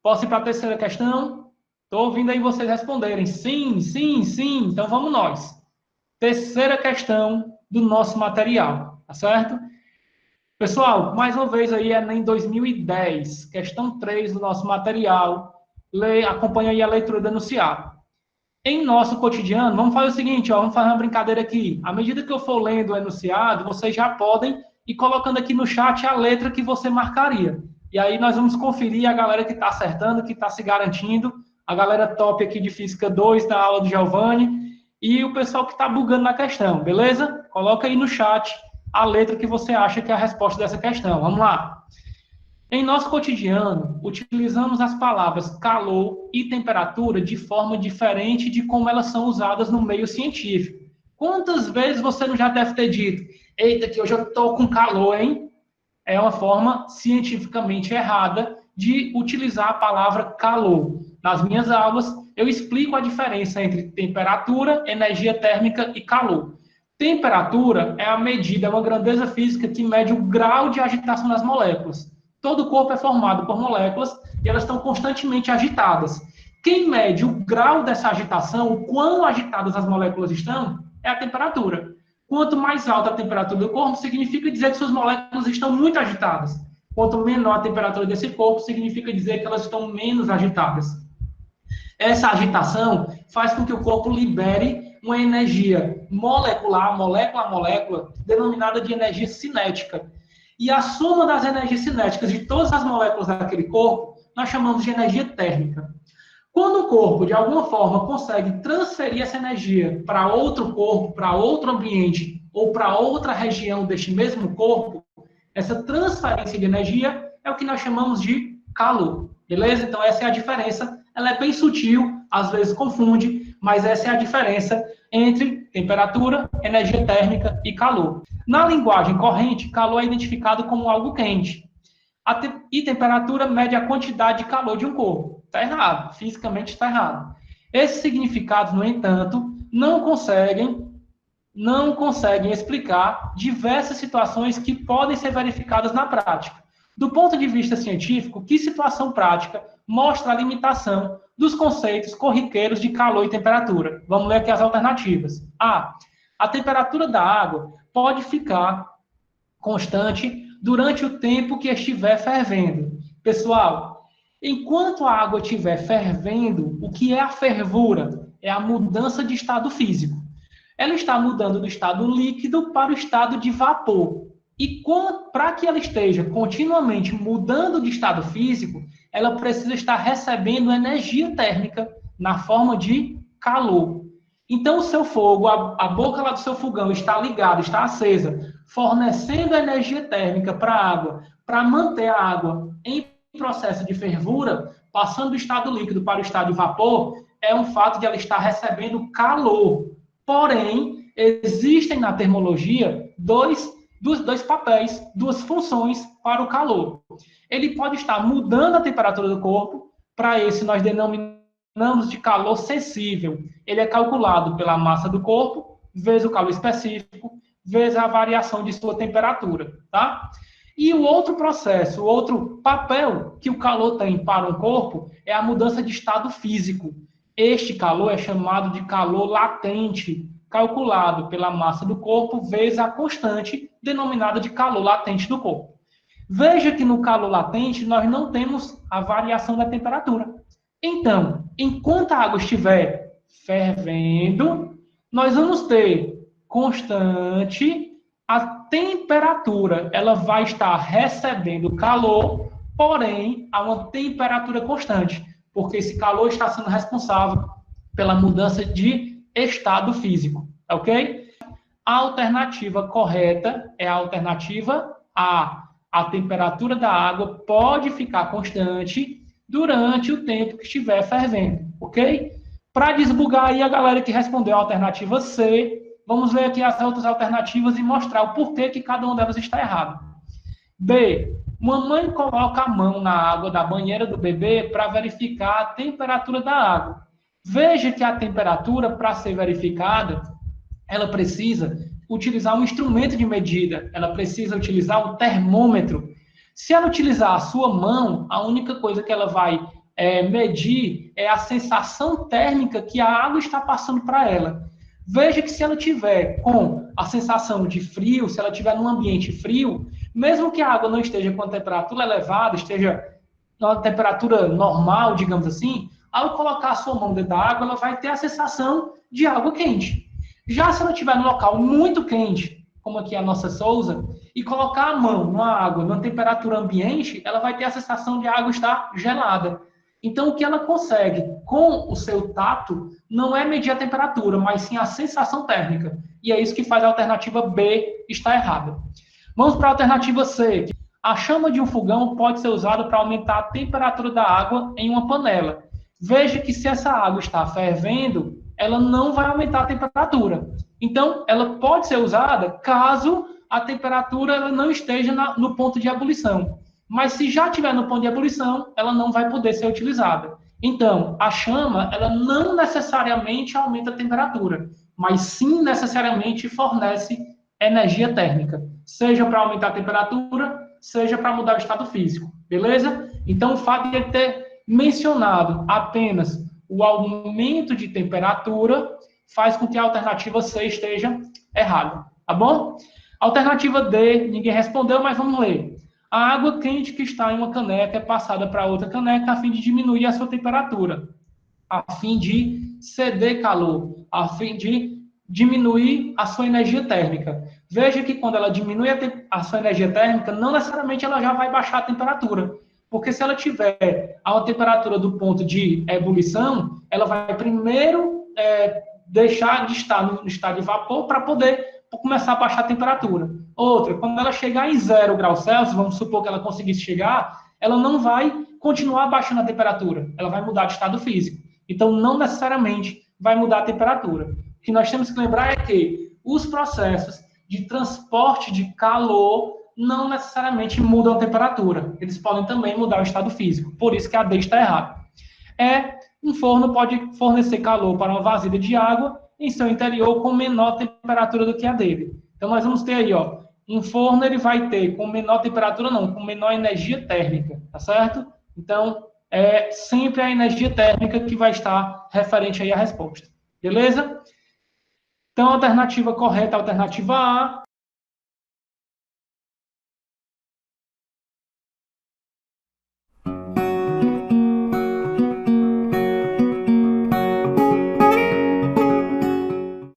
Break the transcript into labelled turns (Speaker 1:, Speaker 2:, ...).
Speaker 1: Posso ir para a terceira questão? Estou ouvindo aí vocês responderem. Sim, sim, sim. Então vamos nós. Terceira questão do nosso material, tá certo? Pessoal, mais uma vez aí, Enem 2010, questão 3 do nosso material. Acompanha aí a leitura do enunciado. Em nosso cotidiano, vamos fazer o seguinte, ó, vamos fazer uma brincadeira aqui. À medida que eu for lendo o enunciado, vocês já podem ir colocando aqui no chat a letra que você marcaria. E aí nós vamos conferir a galera que está acertando, que está se garantindo, a galera top aqui de Física 2 da aula do Giovanni, e o pessoal que está bugando na questão, beleza? Coloca aí no chat a letra que você acha que é a resposta dessa questão. Vamos lá. Em nosso cotidiano, utilizamos as palavras calor e temperatura de forma diferente de como elas são usadas no meio científico. Quantas vezes você não já deve ter dito, eita, que hoje eu estou com calor, hein? É uma forma cientificamente errada de utilizar a palavra calor. Nas minhas aulas, eu explico a diferença entre temperatura, energia térmica e calor. Temperatura é a medida, é uma grandeza física que mede o grau de agitação das moléculas. Todo o corpo é formado por moléculas e elas estão constantemente agitadas. Quem mede o grau dessa agitação, o quão agitadas as moléculas estão, é a temperatura. Quanto mais alta a temperatura do corpo, significa dizer que suas moléculas estão muito agitadas. Quanto menor a temperatura desse corpo, significa dizer que elas estão menos agitadas. Essa agitação faz com que o corpo libere uma energia molecular, molécula a molécula, denominada de energia cinética. E a soma das energias cinéticas de todas as moléculas daquele corpo, nós chamamos de energia térmica. Quando o corpo, de alguma forma, consegue transferir essa energia para outro corpo, para outro ambiente, ou para outra região deste mesmo corpo, essa transferência de energia é o que nós chamamos de calor. Beleza? Então, essa é a diferença. Ela é bem sutil, às vezes confunde, mas essa é a diferença entre temperatura, energia térmica e calor. Na linguagem corrente, calor é identificado como algo quente. E temperatura mede a quantidade de calor de um corpo. Está errado, fisicamente está errado. Esses significados, no entanto, não conseguem explicar diversas situações que podem ser verificadas na prática. Do ponto de vista científico, que situação prática mostra a limitação dos conceitos corriqueiros de calor e temperatura? Vamos ler aqui as alternativas. A. A temperatura da água pode ficar constante durante o tempo que estiver fervendo. Pessoal, enquanto a água estiver fervendo, o que é a fervura? É a mudança de estado físico. Ela está mudando do estado líquido para o estado de vapor. E para que ela esteja continuamente mudando de estado físico, ela precisa estar recebendo energia térmica na forma de calor. Então, o seu fogo, a boca lá do seu fogão está ligada, está acesa, fornecendo energia térmica para a água, para manter a água em processo de fervura, passando do estado líquido para o estado de vapor, é um fato de ela estar recebendo calor. Porém, existem na termologia dois papéis, duas funções para o calor. Ele pode estar mudando a temperatura do corpo, para esse nós denominamos de calor sensível. Ele é calculado pela massa do corpo, vezes o calor específico, vezes a variação de sua temperatura, tá? E o outro processo, o outro papel que o calor tem para um corpo é a mudança de estado físico. Este calor é chamado de calor latente, calculado pela massa do corpo vezes a constante, denominada de calor latente do corpo. Veja que no calor latente nós não temos a variação da temperatura. Então, enquanto a água estiver fervendo, nós vamos ter constante a temperatura. Ela vai estar recebendo calor, porém, a uma temperatura constante, porque esse calor está sendo responsável pela mudança de estado físico, ok? A alternativa correta é a alternativa A. A temperatura da água pode ficar constante durante o tempo que estiver fervendo, ok? Para desbugar aí a galera que respondeu a alternativa C, vamos ver aqui as outras alternativas e mostrar o porquê que cada uma delas está errada. B. Mamãe coloca a mão na água da banheira do bebê para verificar a temperatura da água. Veja que a temperatura, para ser verificada, ela precisa utilizar um instrumento de medida, ela precisa utilizar um termômetro. Se ela utilizar a sua mão, a única coisa que ela vai medir é a sensação térmica que a água está passando para ela. Veja que se ela tiver com a sensação de frio, se ela estiver num ambiente frio, mesmo que a água não esteja com a temperatura elevada, esteja na temperatura normal, digamos assim, ao colocar a sua mão dentro da água, ela vai ter a sensação de água quente. Já se ela estiver num local muito quente, como aqui a nossa Souza, e colocar a mão na água, na temperatura ambiente, ela vai ter a sensação de a água estar gelada. Então, o que ela consegue com o seu tato não é medir a temperatura, mas sim a sensação térmica. E é isso que faz a alternativa B estar errada. Vamos para a alternativa C. A chama de um fogão pode ser usada para aumentar a temperatura da água em uma panela. Veja que se essa água está fervendo, ela não vai aumentar a temperatura. Então, ela pode ser usada caso a temperatura ela não esteja no ponto de ebulição. Mas se já estiver no ponto de ebulição, ela não vai poder ser utilizada. Então, a chama, ela não necessariamente aumenta a temperatura, mas sim necessariamente fornece energia térmica, seja para aumentar a temperatura, seja para mudar o estado físico, beleza? Então, o fato de ele ter mencionado apenas o aumento de temperatura faz com que a alternativa C esteja errada, tá bom? Alternativa D, ninguém respondeu, mas vamos ler. A água quente que está em uma caneca é passada para outra caneca a fim de diminuir a sua temperatura, a fim de ceder calor, a fim de diminuir a sua energia térmica. Veja que quando ela diminui a sua energia térmica, não necessariamente ela já vai baixar a temperatura, porque se ela tiver a uma temperatura do ponto de ebulição, ela vai primeiro deixar de estar no estado de vapor para poder começar a baixar a temperatura. Outra, quando ela chegar em 0 graus Celsius, vamos supor que ela conseguisse chegar, ela não vai continuar baixando a temperatura, ela vai mudar de estado físico. Então, não necessariamente vai mudar a temperatura. O que nós temos que lembrar é que os processos de transporte de calor não necessariamente mudam a temperatura. Eles podem também mudar o estado físico. Por isso que a D está errada. Um forno pode fornecer calor para uma vasilha de água em seu interior com menor temperatura do que a dele. Então, nós vamos ter aí, um forno ele vai ter com menor temperatura, não, com menor energia térmica, tá certo? Então, é sempre a energia térmica que vai estar referente aí à resposta. Beleza? Então, a alternativa correta é a alternativa A.